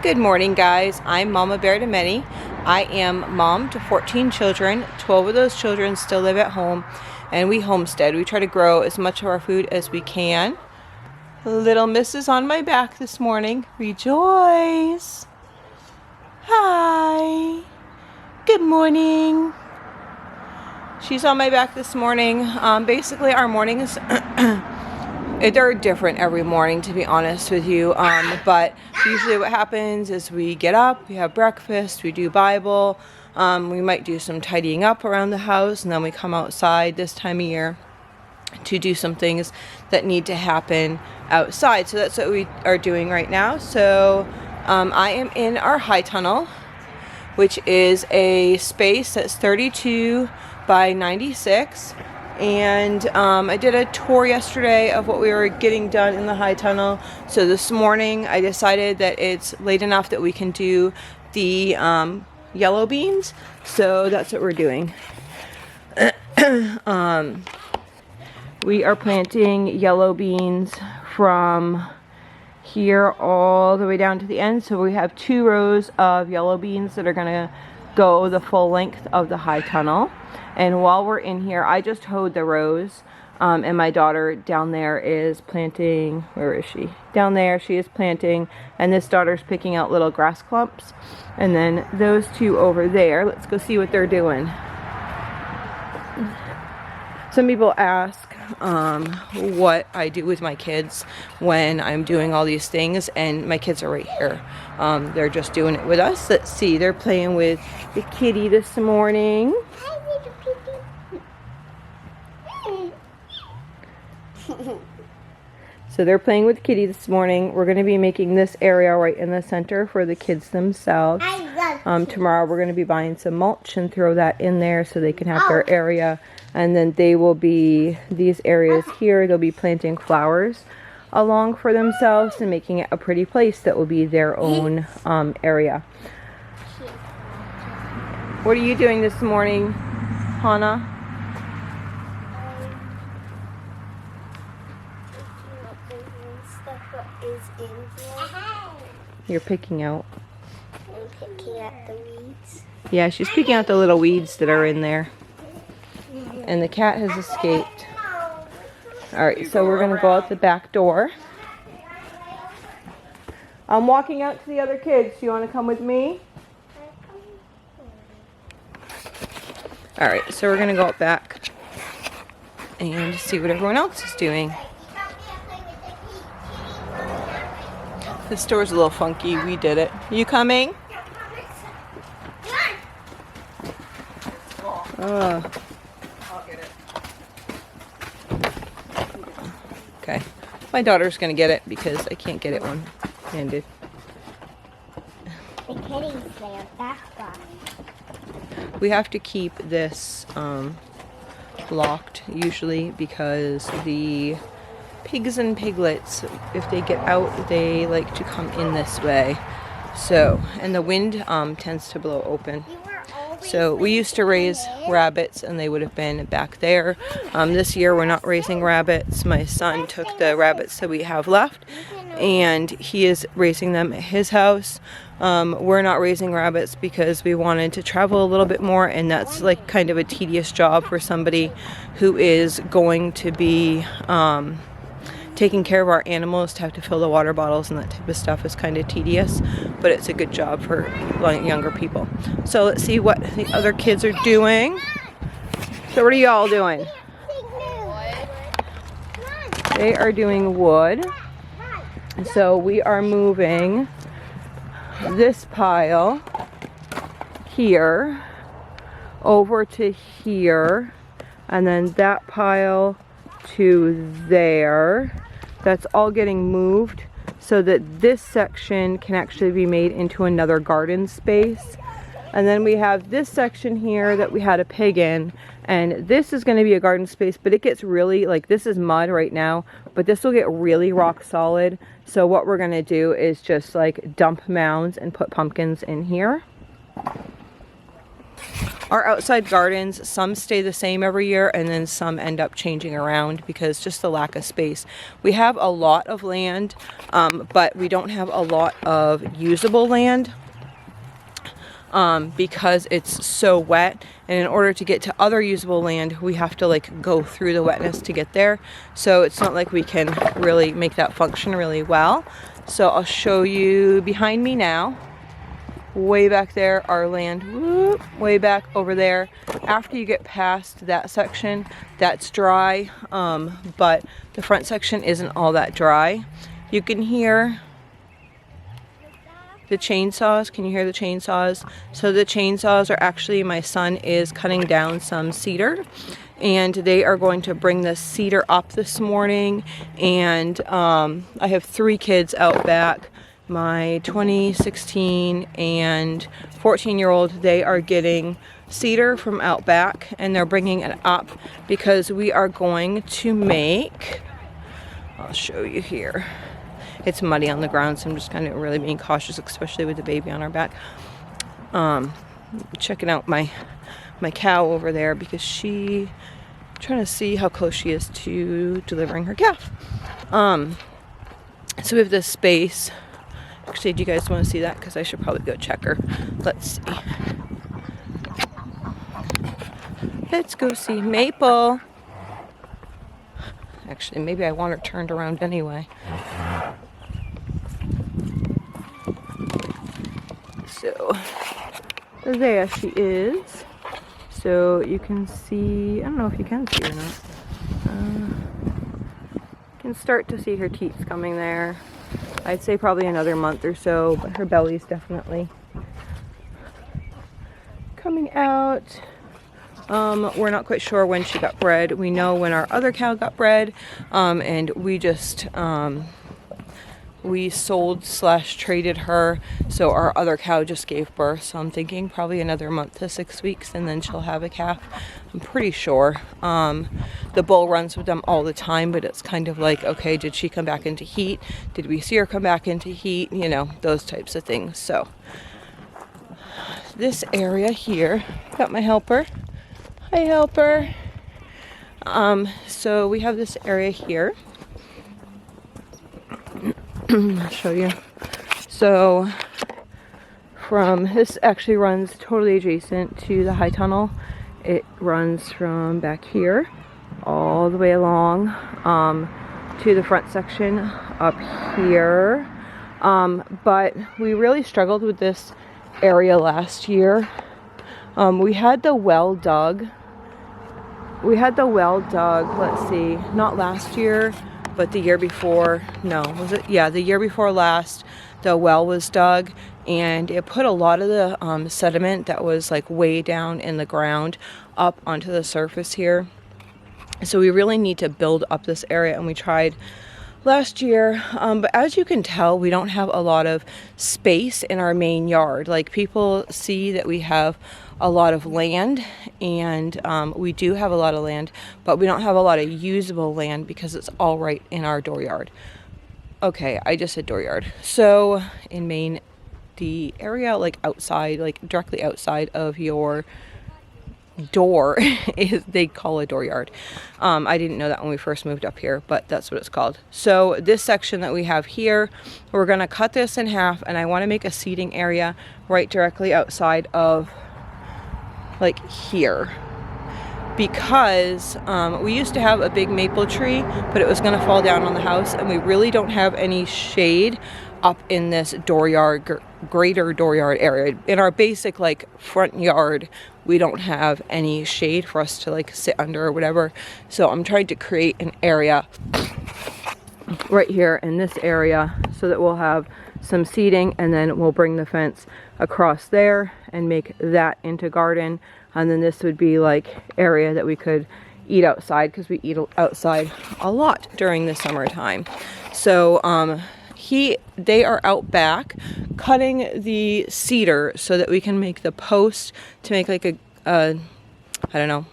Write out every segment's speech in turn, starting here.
Good morning, guys. I'm Mama Bear to Many. I am mom to 14 children. 12 of those children still live at home, and we homestead. We try to grow as much of our food as we can. Little Miss is on my back this morning. Rejoice. Hi. Good morning. She's on my back this morning. Basically, our mornings they're different every morning, to be honest with you. But usually what happens is we get up, we have breakfast, we do Bible, we might do some tidying up around the house, and then we come outside this time of year to do some things that need to happen outside. So that's what we are doing right now. So I am in our high tunnel, which is a space that's 32 by 96. And I did a tour yesterday of what we were getting done in the high tunnel. So this morning I decided that it's late enough that we can do the yellow beans. So that's what we're doing. We are planting yellow beans from here all the way down to the end. So we have 2 rows of yellow beans that are gonna go the full length of the high tunnel. And while we're in here, I just hoed the rows, and my daughter down there is planting. Where is she? Down there, she is planting, and this daughter's picking out little grass clumps. And then those 2 over there, let's go see what they're doing. Some people ask what I do with my kids when I'm doing all these things, and my kids are right here. They're just doing it with us. Let's see, they're playing with the kitty this morning. So they're playing with Kitty this morning. We're going to be making this area right in the center for the kids themselves. Tomorrow we're going to be buying some mulch and throw that in there so they can have their area. And then they will be, these areas here, they'll be planting flowers along for themselves and making it a pretty place that will be their own area. What are you doing this morning, Hannah? You're picking out. I'm picking out the weeds. Yeah, she's picking out the little weeds that are in there. And the cat has escaped. Alright, so we're going to go out the back door. I'm walking out to the other kids. Do you want to come with me? Alright, so we're going to go out back and see what everyone else is doing. This door's a little funky. We did it. You coming? I'll get it. Okay. My daughter's gonna get it because I can't get it one-handed. The kitty's there. That's why. We have to keep this locked usually because the pigs and piglets, if they get out, they like to come in this way. So, and the wind tends to blow open. So we used to raise rabbits and they would have been back there. This year we're not raising rabbits. My son took the rabbits that we have left and he is raising them at his house. We're not raising rabbits because we wanted to travel a little bit more, and that's like kind of a tedious job for somebody who is going to be taking care of our animals. To have to fill the water bottles and that type of stuff is kind of tedious, but it's a good job for younger people. So let's see what the other kids are doing. So what are y'all doing? They are doing wood. So we are moving this pile here over to here, and then that pile to there. That's all getting moved so that this section can actually be made into another garden space. And then we have this section here that we had a pig in, and this is going to be a garden space, but it gets really, like, this is mud right now, but this will get really rock solid. So what we're going to do is just like dump mounds and put pumpkins in here. Our outside gardens, some stay the same every year and then some end up changing around because just the lack of space. We have a lot of land, but we don't have a lot of usable land because it's so wet. And in order to get to other usable land, we have to like go through the wetness to get there. So it's not like we can really make that function really well. So I'll show you behind me now. Way back there, our land, whoop, way back over there. After you get past that section, that's dry, but the front section isn't all that dry. You can hear the chainsaws. Can you hear the chainsaws? So the chainsaws are actually, my son is cutting down some cedar, and they are going to bring the cedar up this morning. And I have 3 kids out back. My 16 and 14-year-old, they are getting cedar from out back and they're bringing it up because we are going to make, I'll show you here. It's muddy on the ground, so I'm just kind of really being cautious, especially with the baby on our back. Checking out my cow over there because I'm trying to see how close she is to delivering her calf. So we have this space. Actually, do you guys want to see that? Because I should probably go check her. Let's see. Let's go see Maple. Actually, maybe I want her turned around anyway. So, there she is. So you can see, I don't know if you can see or not. You can start to see her teats coming there. I'd say probably another month or so, but her belly's definitely coming out. We're not quite sure when she got bred. We know when our other cow got bred, and we just we sold / traded her, so our other cow just gave birth. So I'm thinking probably another month to 6 weeks, and then she'll have a calf. I'm pretty sure. The bull runs with them all the time, but it's kind of like, okay, did she come back into heat? Did we see her come back into heat? You know, those types of things. So this area here, got my helper. Hi, helper. So we have this area here. I'll show you. So this actually runs totally adjacent to the high tunnel. It runs from back here all the way along to the front section up here. But we really struggled with this area last year. We had the well dug. Let's see, not last year, but the year before. No, was it? Yeah, the year before last, the well was dug, and it put a lot of the sediment that was like way down in the ground up onto the surface here. So we really need to build up this area, and we tried last year, but as you can tell, we don't have a lot of space in our main yard. Like, people see that we have a lot of land, and we do have a lot of land, but we don't have a lot of usable land because it's all right in our dooryard. Okay, I just said dooryard. So in Maine, the area like outside, like directly outside of your door is, they call a dooryard. I didn't know that when we first moved up here, but that's what it's called. So this section that we have here, we're going to cut this in half, and I want to make a seating area right directly outside of like here, because we used to have a big maple tree, but it was going to fall down on the house, and we really don't have any shade up in this dooryard, greater dooryard area. In our basic like front yard, we don't have any shade for us to like sit under or whatever. So I'm trying to create an area right here in this area so that we'll have some seating, and then we'll bring the fence across there and make that into garden. And then this would be like area that we could eat outside, because we eat outside a lot during the summertime. So they are out back cutting the cedar so that we can make the post to make like a I don't know,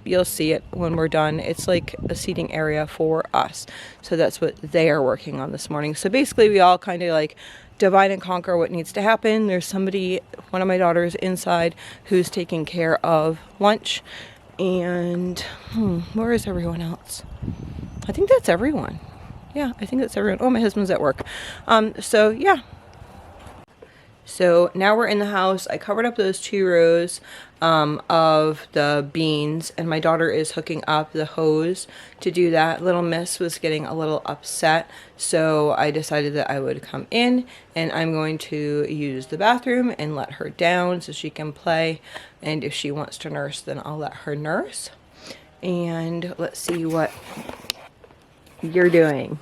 you'll see it when we're done. It's like a seating area for us. So that's what they are working on this morning. So basically we all kind of like divide and conquer what needs to happen. There's somebody, one of my daughters inside, who's taking care of lunch. And where is everyone else? I think that's everyone. Yeah, I think that's everyone. Oh, my husband's at work. So yeah. So now we're in the house. I covered up those 2 rows of the beans, and my daughter is hooking up the hose to do that. Little Miss was getting a little upset, so I decided that I would come in, and I'm going to use the bathroom and let her down so she can play. And if she wants to nurse, then I'll let her nurse. And let's see what you're doing.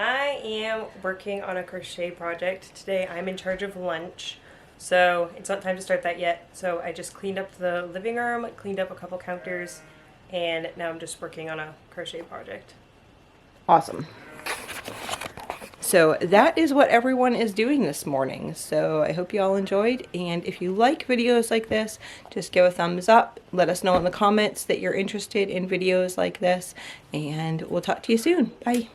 I am working on a crochet project today. I'm in charge of lunch, so it's not time to start that yet. So I just cleaned up the living room, cleaned up a couple counters, and now I'm just working on a crochet project. Awesome. So that is what everyone is doing this morning. So I hope you all enjoyed. And if you like videos like this, just give a thumbs up. Let us know in the comments that you're interested in videos like this. And we'll talk to you soon. Bye.